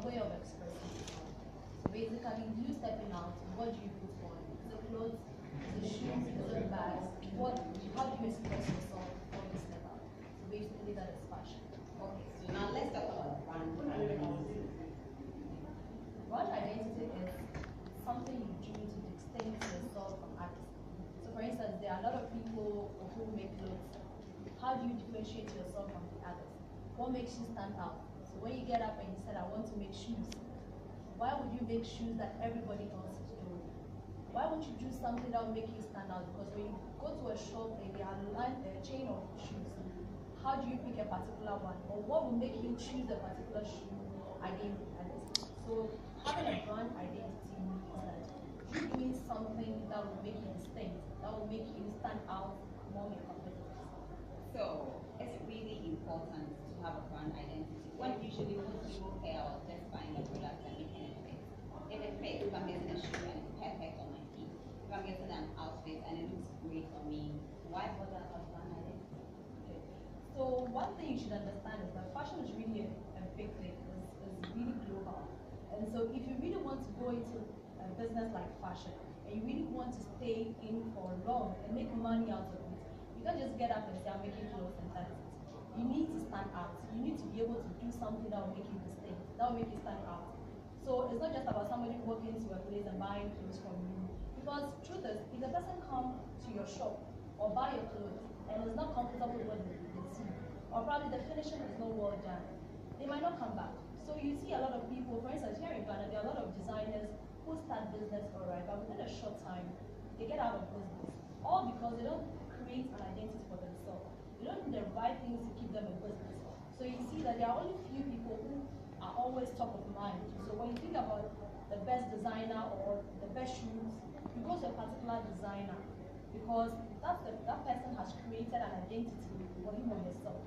way of expressing yourself. So basically, you stepping out, what do you put on? Is it clothes? Is it shoes? Is it bags? How do you express yourself before you step out? So basically, that is fashion. Okay, so now let's talk about brand identity. Brand identity is something you do to distinguish yourself from others. So for instance, there are a lot of people who make clothes. How do you differentiate yourself from the others? What makes you stand out? So when you get up and you said, I want to make shoes, why would you make shoes that everybody else is doing? Why won't you do something that will make you stand out? Because when you go to a shop and they are a chain of shoes, how do you pick a particular one? Or what will make you choose a particular shoe against others? So having a brand identity means that you're doing something that will make you distinct, that will make you stand out among your competitors. So it's really important to have a brand identity. What usually most people care about just buying a product and making it fit. If it fits, if I'm getting a shoe and it's perfect on my feet, if I'm getting an outfit and it looks great on me, why bother about brand identity? Okay. So one thing you should understand is that fashion is really a big thing. It's really global. And so if you really want to go into a business like fashion and you really want to stay in for long and make money out of it, you can't just get up and say, I'm making clothes and that's it. You need to stand out. You need to be able to do something that will make you distinct, that will make you stand out. So it's not just about somebody walking into a place and buying clothes from you. Because truth is, if the person comes to your shop or buy your clothes and is not comfortable with what they see, or probably the finishing is not well done, they might not come back. So you see a lot of people, for instance, here in Ghana, there are a lot of designers who start business alright, but within a short time, they get out of business. All because they don't create an identity for themselves. They don't do the right things to keep them in business. So you see that there are only few people who are always top of mind. So when you think about the best designer or the best shoes, you go to a particular designer because that person has created an identity for him or herself.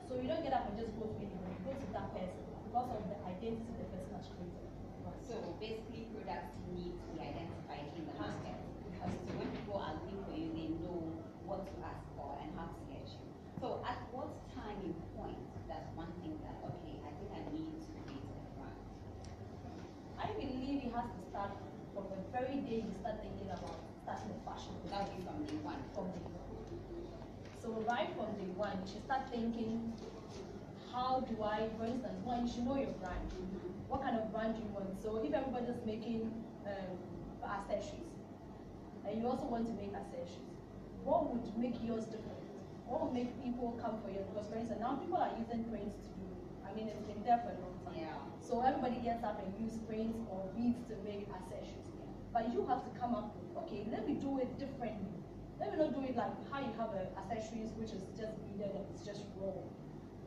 So you don't get up and just go to anyone, you go to that person because of the identity the person has created. So basically products need to be identified in the market. So when people are looking for you, they know what to ask for and how to get you. So at what timing point does one think that, okay, I think I need to create a brand? I believe it has to start from the very day you start thinking about starting a fashion business. That would be from day one. From day one. So right from day one, you should start thinking, how do I, for instance, one, you should know your brand. What kind of brand do you want? So if everybody's making accessories, and you also want to make accessories, what would make yours different? What would make people come for you? Because for instance, now people are using prints to do, I mean, it's been there for a long time. Yeah. So everybody gets up and use prints or beads to make accessories. But you have to come up with, okay, let me do it differently. Let me not do it like how you have accessories, which is just beaded and it's just raw.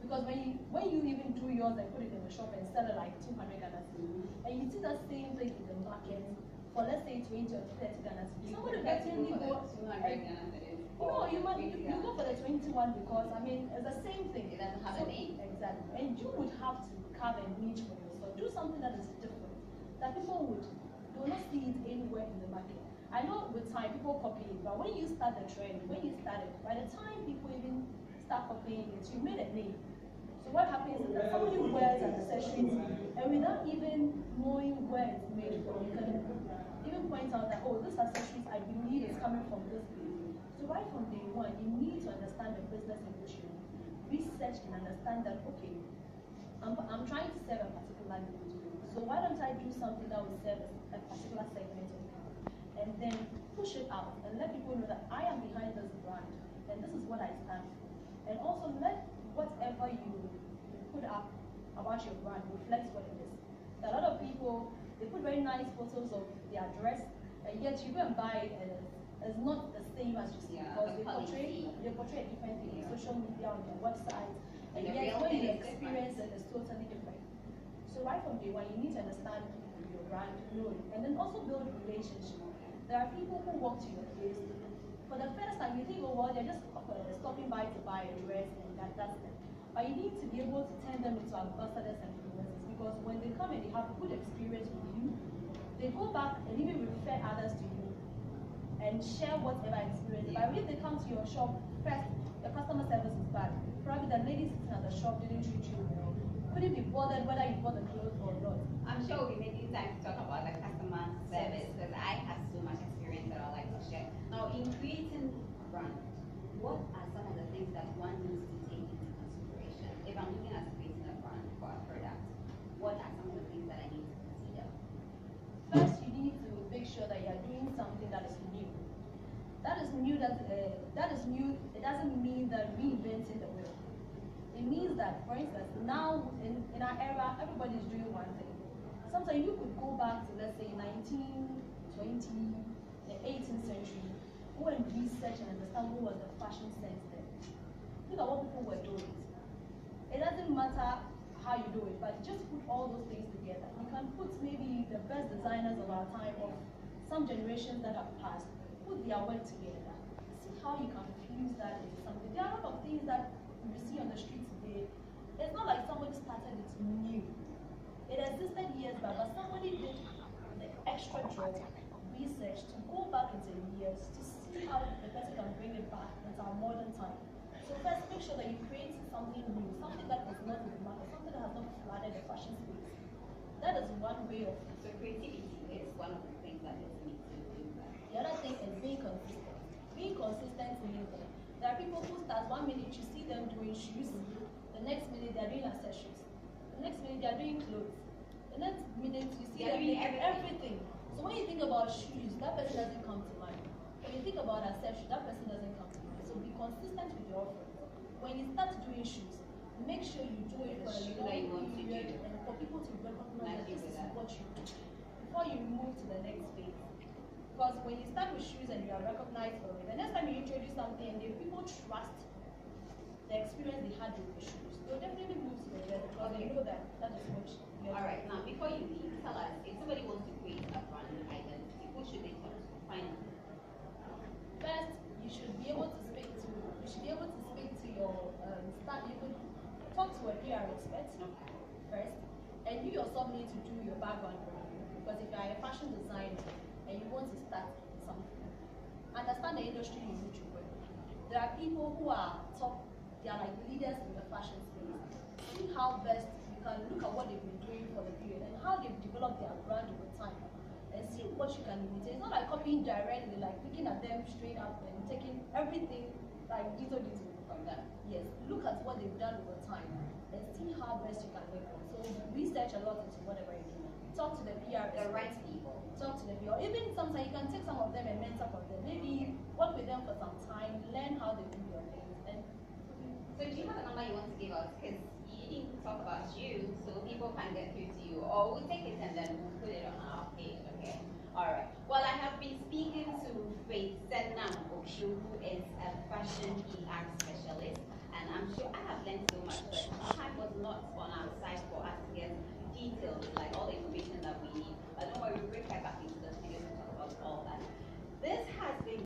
Because when you even do yours and put it in the shop and sell it like 200 Ghana cedis, and you see that same thing in the market for let's say 20 or 30 Ghana cedis, somebody will definitely go. 200 Ghana cedis. No, you go for the 21 because I mean it's the same thing. It doesn't have a name. Exactly, and you would have to carve a niche for yourself. Do something that is different, that people do not see it anywhere in the market. I know with time people copy it, but when you start the trend, when you start it, by the time people even start copying it, you made a name. So what happens is that somebody wears an accessory and without even knowing where it's made from, you can even point out that, oh, this accessory I believe is coming from this place. So right from day one, you need to understand the business in which you research and understand that, okay, I'm trying to serve a particular need. So why don't I do something that will serve a particular segment of people? And then push it out and let people know that I am behind this brand and this is what I stand for. And also let whatever you put up about your brand reflects what it is. A lot of people, they put very nice photos of their dress, and yet you go and buy it and it's not the same as you see because they portray a different thing on social media, on their website, and yet when you experience it, it's totally different. So right from day one, you need to understand your brand, know it, and then also build relationships. There are people who walk to your place. For the first time, you think, oh, well, they're just stopping by to buy a dress and that's it. But you need to be able to turn them into ambassadors and influencers because when they come and they have a good experience with you, they go back and even refer others to you and share whatever experience. But if they come to your shop, first, the customer service is bad. Probably the lady sitting at the shop didn't treat you well. couldn't be bothered whether you bought the clothes or not. I'm sure we'll be making time to talk about the customer service because I have so much experience that I'd like to share. Now, in creating a brand, what are some of the things that one needs to take into consideration? If I'm looking at creating a brand for a product, what are some of the things that I need to consider? First, you need to make sure that you are doing something that is new. That is new. That is new. It doesn't mean that reinventing the wheel. It means that, for instance, now in our era, everybody is doing one thing. Sometimes you could go back to, let's say, 1920, the 18th century, go and research and understand what was the fashion sense then. Look at what people were doing. It doesn't matter how you do it, but just put all those things together. You can put maybe the best designers of our time or some generations that have passed, put their work together. See how you can fuse that into something. There are a lot of things that you see on the street today. It's not like somebody started it new. It existed years back, but somebody did the extra job, research to go back into years to see how the person can bring it back into our modern time. So first, make sure that you create something new, something that is not in the market, something that has not flooded the fashion space. That is one way of. So creativity is one of the things that is need to do that. The other thing is being consistent. Being consistent means that there are people who start 1 minute you see them doing shoes, the next minute they are doing accessories, the next minute they are doing clothes, the next minute you see them doing everything. So when you think about shoes, that person doesn't come to mind. When you think about accessories, that person doesn't come to mind. So be consistent with your offering. When you start doing shoes, make sure you do it for a long period and for people to recognize that this is what you do before you move to the next phase. Because when you start with shoes and you are recognized for it, the next time you introduce something and the people trust the experience they had with the shoes, they'll definitely move to the rest because they know that that is what you're All right, now before you leave, tell us if somebody wants to create a brand identity, who should they talk to? Finally. First, you should be able to speak to your staff. You could talk to a PR expert first, and you yourself need to do your background work. Because if you are a fashion designer and you want to start something, understand the industry in which you work. There are people who are top, they are like leaders in the fashion space. See how best you can look at what they've been doing for the period and how they've developed their brand over time. And see what you can imitate. It's not like copying directly, like looking at them straight up and taking everything like detail from them. Yes, look at what they've done over time and see how best you can make them. So research a lot into whatever you do. Talk to the PR, The right people. talk to the PR. Even sometimes you can take some of them and mentor from them. Maybe work with them for some time, learn how they do their things. And So do you have a number you want to give us? Because you didn't talk about you, so people can get through to you. Or we'll take it and then we'll put it on our page, okay? Alright. Well, I have been speaking to Senam, who is a fashion PR specialist. And I'm sure I have learned so much, but time was not on our side for us to get details, like all the information that we need. But don't worry, we'll bring her back into the studio to talk about all that. This has been